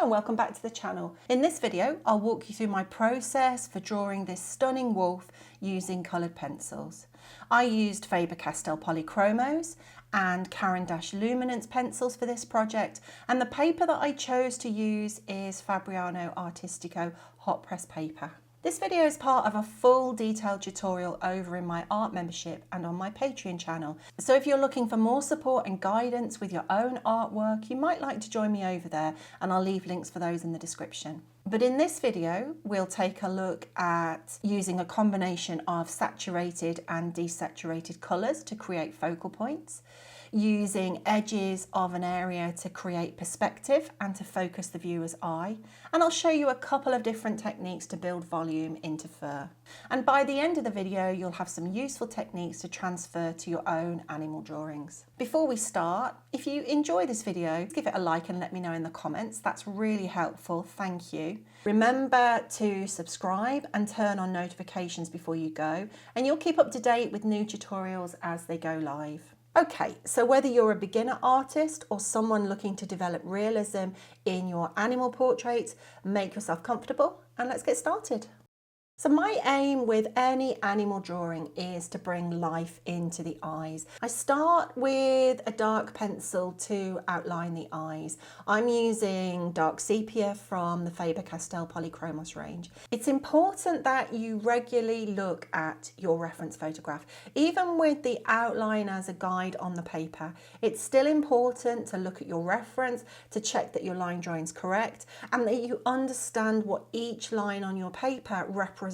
and welcome back to the channel. In this video, I'll walk you through my process for drawing this stunning wolf using coloured pencils. I used Faber-Castell Polychromos and Caran d'Ache Luminance pencils for this project, and the paper that I chose to use is Fabriano Artistico hot press paper. This video is part of a full detailed tutorial over in my art membership and on my Patreon channel. So if you're looking for more support and guidance with your own artwork, you might like to join me over there, and I'll leave links for those in the description. But in this video, we'll take a look at using a combination of saturated and desaturated colours to create focal points, using edges of an area to create perspective and to focus the viewer's eye, and I'll show you a couple of different techniques to build volume into fur. And by the end of the video, you'll have some useful techniques to transfer to your own animal drawings. Before we start, if you enjoy this video, give it a like and let me know in the comments. That's really helpful, thank you. Remember to subscribe and turn on notifications before you go, and you'll keep up to date with new tutorials as they go live. Okay, so whether you're a beginner artist or someone looking to develop realism in your animal portraits, make yourself comfortable and let's get started. So my aim with any animal drawing is to bring life into the eyes. I start with a dark pencil to outline the eyes. I'm using dark sepia from the Faber-Castell Polychromos range. It's important that you regularly look at your reference photograph. Even with the outline as a guide on the paper, it's still important to look at your reference to check that your line drawing is correct and that you understand what each line on your paper represents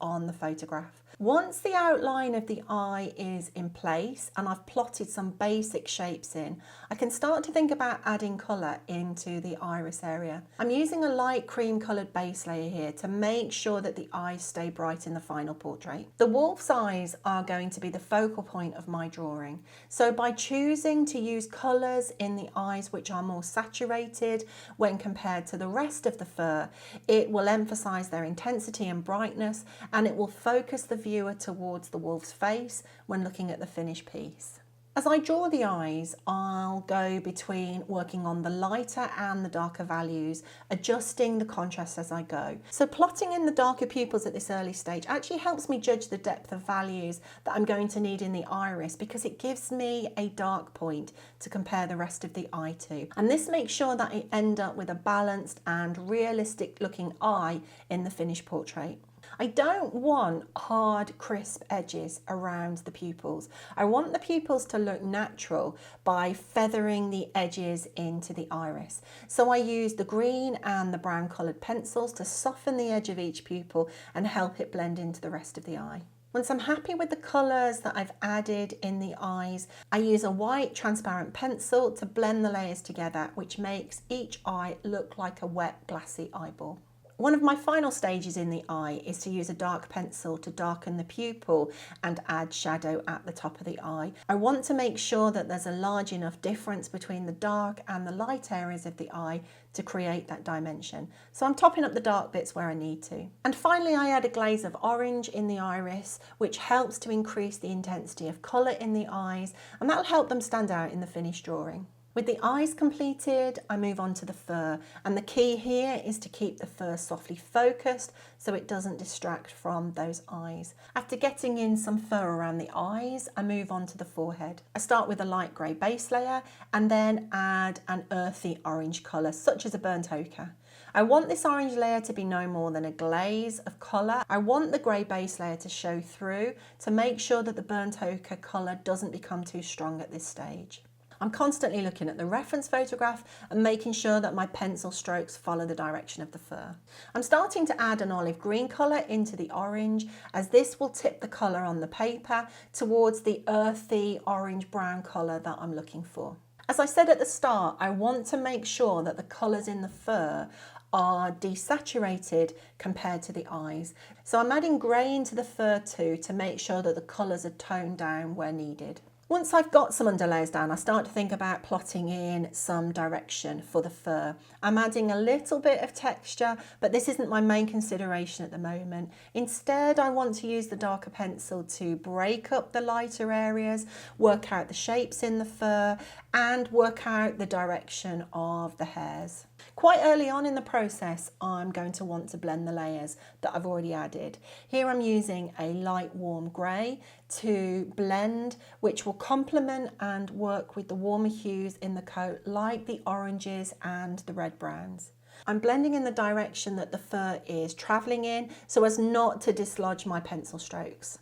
on the photograph. Once the outline of the eye is in place and I've plotted some basic shapes in, I can start to think about adding colour into the iris area. I'm using a light cream coloured base layer here to make sure that the eyes stay bright in the final portrait. The wolf's eyes are going to be the focal point of my drawing, so by choosing to use colours in the eyes which are more saturated when compared to the rest of the fur, it will emphasise their intensity and brightness, and it will focus the viewer towards the wolf's face when looking at the finished piece. As I draw the eyes, I'll go between working on the lighter and the darker values, adjusting the contrast as I go. So plotting in the darker pupils at this early stage actually helps me judge the depth of values that I'm going to need in the iris, because it gives me a dark point to compare the rest of the eye to. And this makes sure that I end up with a balanced and realistic looking eye in the finished portrait. I don't want hard, crisp edges around the pupils. I want the pupils to look natural by feathering the edges into the iris. So I use the green and the brown coloured pencils to soften the edge of each pupil and help it blend into the rest of the eye. Once I'm happy with the colours that I've added in the eyes, I use a white transparent pencil to blend the layers together, which makes each eye look like a wet, glassy eyeball. One of my final stages in the eye is to use a dark pencil to darken the pupil and add shadow at the top of the eye. I want to make sure that there's a large enough difference between the dark and the light areas of the eye to create that dimension. So I'm topping up the dark bits where I need to. And finally, I add a glaze of orange in the iris, which helps to increase the intensity of colour in the eyes, and that'll help them stand out in the finished drawing. With the eyes completed, I move on to the fur, and the key here is to keep the fur softly focused so it doesn't distract from those eyes. After getting in some fur around the eyes, I move on to the forehead. I start with a light grey base layer and then add an earthy orange colour, such as a burnt ochre. I want this orange layer to be no more than a glaze of colour. I want the grey base layer to show through to make sure that the burnt ochre colour doesn't become too strong at this stage. I'm constantly looking at the reference photograph and making sure that my pencil strokes follow the direction of the fur. I'm starting to add an olive green colour into the orange, as this will tip the colour on the paper towards the earthy orange-brown colour that I'm looking for. As I said at the start, I want to make sure that the colours in the fur are desaturated compared to the eyes. So I'm adding grey into the fur too to make sure that the colours are toned down where needed. Once I've got some underlayers down, I start to think about plotting in some direction for the fur. I'm adding a little bit of texture, but this isn't my main consideration at the moment. Instead, I want to use the darker pencil to break up the lighter areas, work out the shapes in the fur, and work out the direction of the hairs. Quite early on in the process, I'm going to want to blend the layers that I've already added. Here I'm using a light warm grey to blend, which will complement and work with the warmer hues in the coat, like the oranges and the red browns. I'm blending in the direction that the fur is travelling in so as not to dislodge my pencil strokes.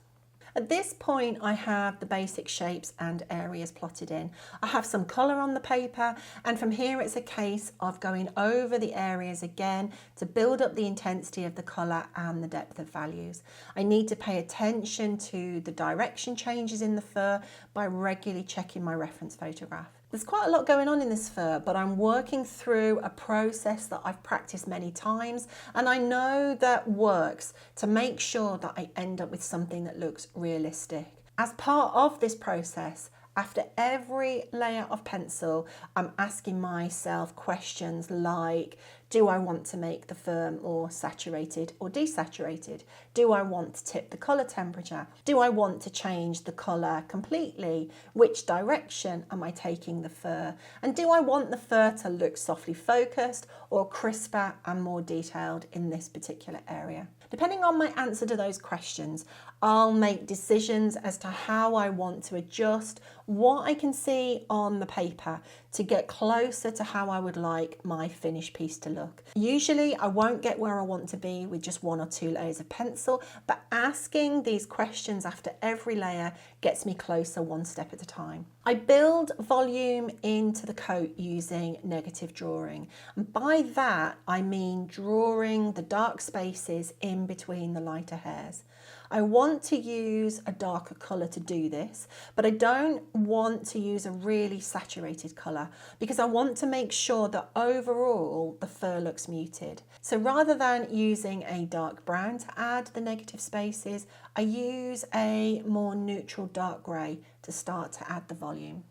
At this point, I have the basic shapes and areas plotted in. I have some colour on the paper, and from here it's a case of going over the areas again to build up the intensity of the colour and the depth of values. I need to pay attention to the direction changes in the fur by regularly checking my reference photograph. There's quite a lot going on in this fur, but I'm working through a process that I've practiced many times, and I know that works to make sure that I end up with something that looks realistic. As part of this process, after every layer of pencil, I'm asking myself questions like, do I want to make the fur more saturated or desaturated? Do I want to tip the colour temperature? Do I want to change the colour completely? Which direction am I taking the fur? And do I want the fur to look softly focused or crisper and more detailed in this particular area? Depending on my answer to those questions, I'll make decisions as to how I want to adjust what I can see on the paper to get closer to how I would like my finished piece to look. Usually I won't get where I want to be with just 1 or 2 layers of pencil, but asking these questions after every layer gets me closer one step at a time. I build volume into the coat using negative drawing. And by that, I mean drawing the dark spaces in between the lighter hairs. I want to use a darker colour to do this, but I don't want to use a really saturated colour because I want to make sure that overall the fur looks muted. So rather than using a dark brown to add the negative spaces, I use a more neutral dark grey to start to add the volume.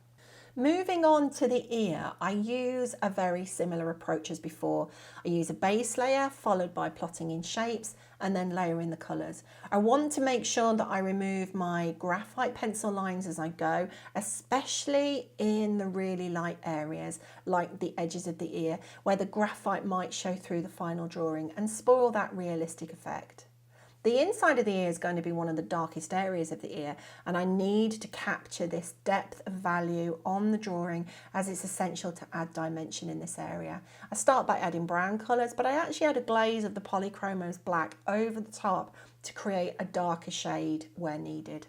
Moving on to the ear, I use a very similar approach as before. I use a base layer followed by plotting in shapes and then layering the colours. I want to make sure that I remove my graphite pencil lines as I go, especially in the really light areas like the edges of the ear where the graphite might show through the final drawing and spoil that realistic effect. The inside of the ear is going to be one of the darkest areas of the ear, and I need to capture this depth of value on the drawing as it's essential to add dimension in this area. I start by adding brown colours, but I actually add a glaze of the polychromos black over the top to create a darker shade where needed.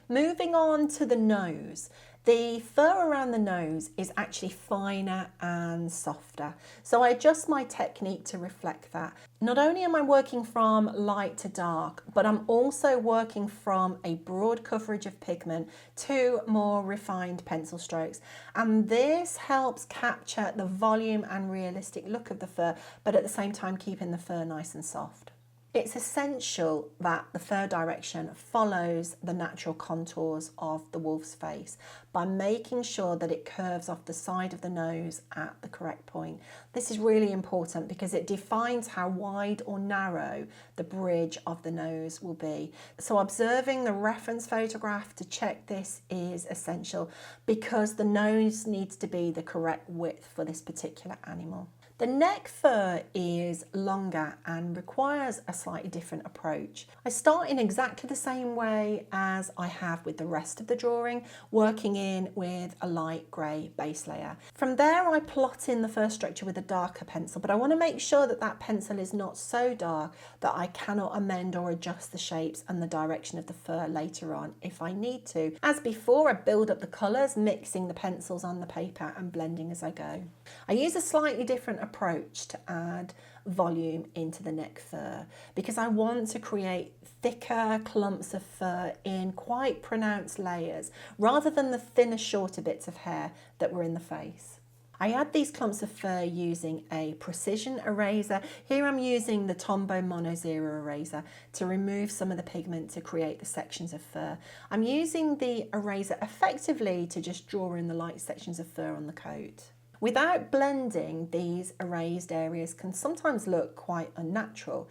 Moving on to the nose. The fur around the nose is actually finer and softer, so I adjust my technique to reflect that. Not only am I working from light to dark, but I'm also working from a broad coverage of pigment to more refined pencil strokes. And this helps capture the volume and realistic look of the fur, but at the same time keeping the fur nice and soft. It's essential that the fur direction follows the natural contours of the wolf's face by making sure that it curves off the side of the nose at the correct point. This is really important because it defines how wide or narrow the bridge of the nose will be. So observing the reference photograph to check this is essential because the nose needs to be the correct width for this particular animal. The neck fur is longer and requires a slightly different approach. I start in exactly the same way as I have with the rest of the drawing, working in with a light grey base layer. From there I plot in the fur structure with a darker pencil, but I want to make sure that that pencil is not so dark that I cannot amend or adjust the shapes and the direction of the fur later on if I need to. As before, I build up the colours, mixing the pencils on the paper and blending as I go. I use a slightly different approach to add volume into the neck fur because I want to create thicker clumps of fur in quite pronounced layers rather than the thinner, shorter bits of hair that were in the face. I add these clumps of fur using a precision eraser. Here I'm using the Tombow Mono Zero eraser to remove some of the pigment to create the sections of fur. I'm using the eraser effectively to just draw in the light sections of fur on the coat. Without blending, these erased areas can sometimes look quite unnatural,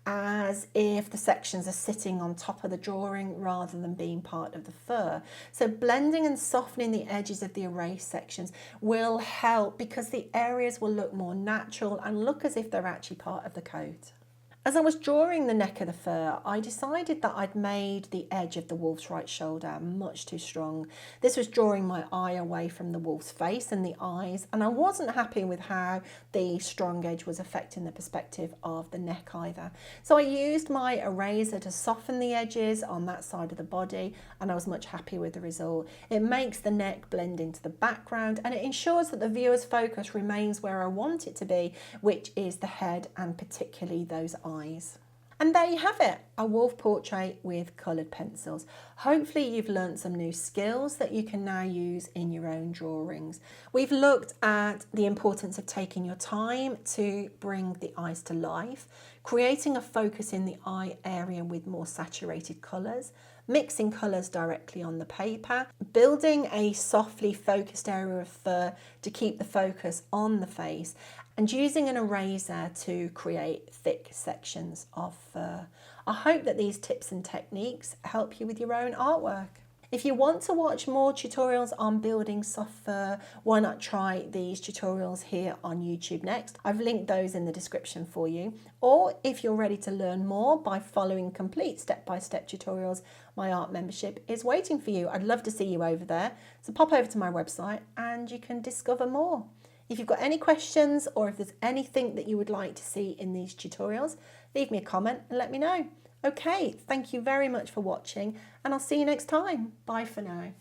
as if the sections are sitting on top of the drawing rather than being part of the fur. So blending and softening the edges of the erased sections will help, because the areas will look more natural and look as if they're actually part of the coat. As I was drawing the neck of the fur, I decided that I'd made the edge of the wolf's right shoulder much too strong. This was drawing my eye away from the wolf's face and the eyes, and I wasn't happy with how the strong edge was affecting the perspective of the neck either. So I used my eraser to soften the edges on that side of the body, and I was much happier with the result. It makes the neck blend into the background, and it ensures that the viewer's focus remains where I want it to be, which is the head and particularly those eyes. And there you have it, a wolf portrait with coloured pencils. Hopefully you've learnt some new skills that you can now use in your own drawings. We've looked at the importance of taking your time to bring the eyes to life, creating a focus in the eye area with more saturated colours, mixing colours directly on the paper, building a softly focused area of fur to keep the focus on the face, and using an eraser to create thick sections of fur. I hope that these tips and techniques help you with your own artwork. If you want to watch more tutorials on building soft fur, why not try these tutorials here on YouTube next? I've linked those in the description for you. Or if you're ready to learn more by following complete step-by-step tutorials, my art membership is waiting for you. I'd love to see you over there. So pop over to my website and you can discover more. If you've got any questions, or if there's anything that you would like to see in these tutorials, leave me a comment and let me know. Okay, thank you very much for watching, and I'll see you next time. Bye for now.